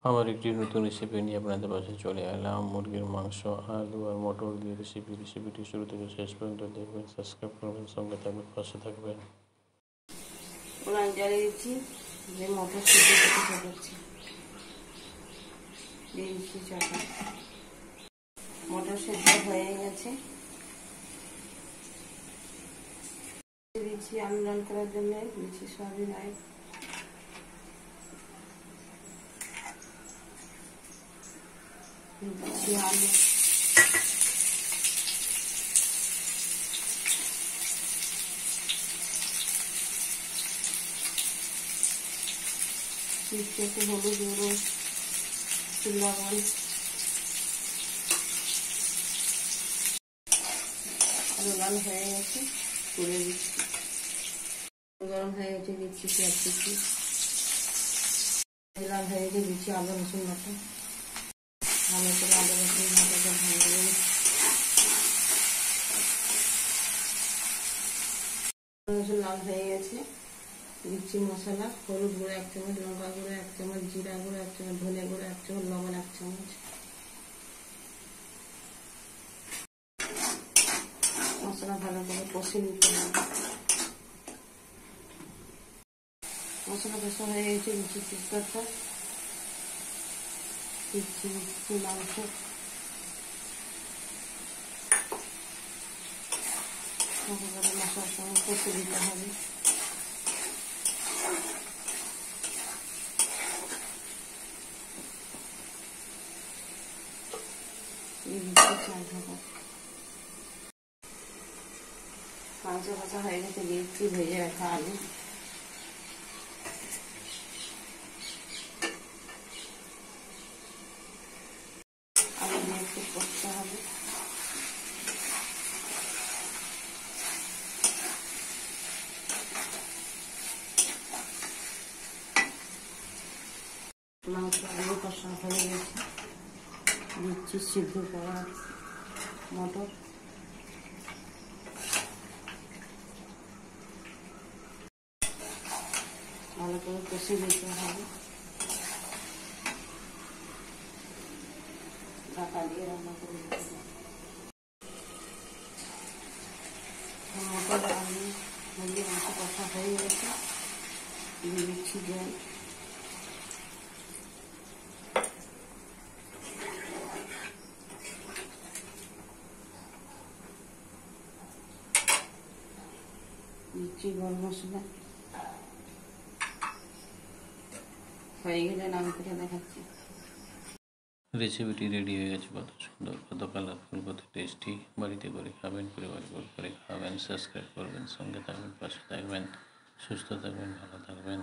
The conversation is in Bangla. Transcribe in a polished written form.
আমার একটি নতুন রেসিপি নিয়ে আপনাদের পাশে চলে এলাম। মুরগির মাংস, আলু আর মটর দিয়ে রেসিপিটি শুরু থেকে শেষ পর্যন্ত দেখবেন, সাবস্ক্রাইব করবেন, সঙ্গে থাকবেন, পাশে থাকবেন। উনান জ্বালিয়ে দিচ্ছি, যে মটর সিদ্ধ করতে করছি, দিয়ে দিচ্ছি চাপা। মটর সিদ্ধ হয়ে গেছে, দিচ্ছি আলু রান করার জন্য, দিচ্ছি সয়াবিন অয়েল, দিচ্ছি আলু, দিচ্ছি একটু হলুদ গুঁড়ো, লবণ, আলু লাল হয়ে গেছে, তুলে দিচ্ছি। গরম হয়ে গেছে, দিচ্ছি পেঁয়াজ কুচি, লাল হয়ে গেছে, দিচ্ছি আদা রসুন বাটা, ভালো করে আদা রসুন বাটাটা ভেঙে দিচ্ছি। রসুন লাল হয়ে গেছে, দিচ্ছি মশলা, হলুদ গুঁড়ো 1 চামচ, লঙ্কা গুঁড়ো 1 চামচ, জিরা গুঁড়ো 1 চামচ, ধনে গুঁড়ো 1 চামচ, লবণ 1 চামচ। মশলা ভালো করে কষে নিতে হবে। মশলা কষা হয়ে গেছে, দিচ্ছি তেজপাতা, দিচ্ছি মাংস, মশলার সঙ্গে কষে দিতে হবে। মাংস কষা হয়ে গেছে, দিচ্ছি ভেজে রাখা আলু, আলু দিয়ে একটু কষতে হবে। মাংস আলু কষা হয়ে গেছে, দিচ্ছি সিদ্ধ করা মটর, ভালো করে কষে দিতে হবে। ঢাকা দিয়ে রান্না করে দিতে হবে। মটর আলু মুরগির মাংস কষা হয়ে গেছে, দিয়ে দিচ্ছি জল, দিচ্ছি গরম মশলা। হয়ে গেলে নাম করে দেখাচ্ছি। রেসিপিটি রেডি হয়ে গেছে, কত সুন্দর, কত কালারফুল, কত টেস্টি। বাড়িতে করে খাবেন, পরিবার করে খাবেন, সাবস্ক্রাইব করবেন, সঙ্গে থাকবেন, পাশে থাকবেন, সুস্থ থাকবেন, ভালো থাকবেন।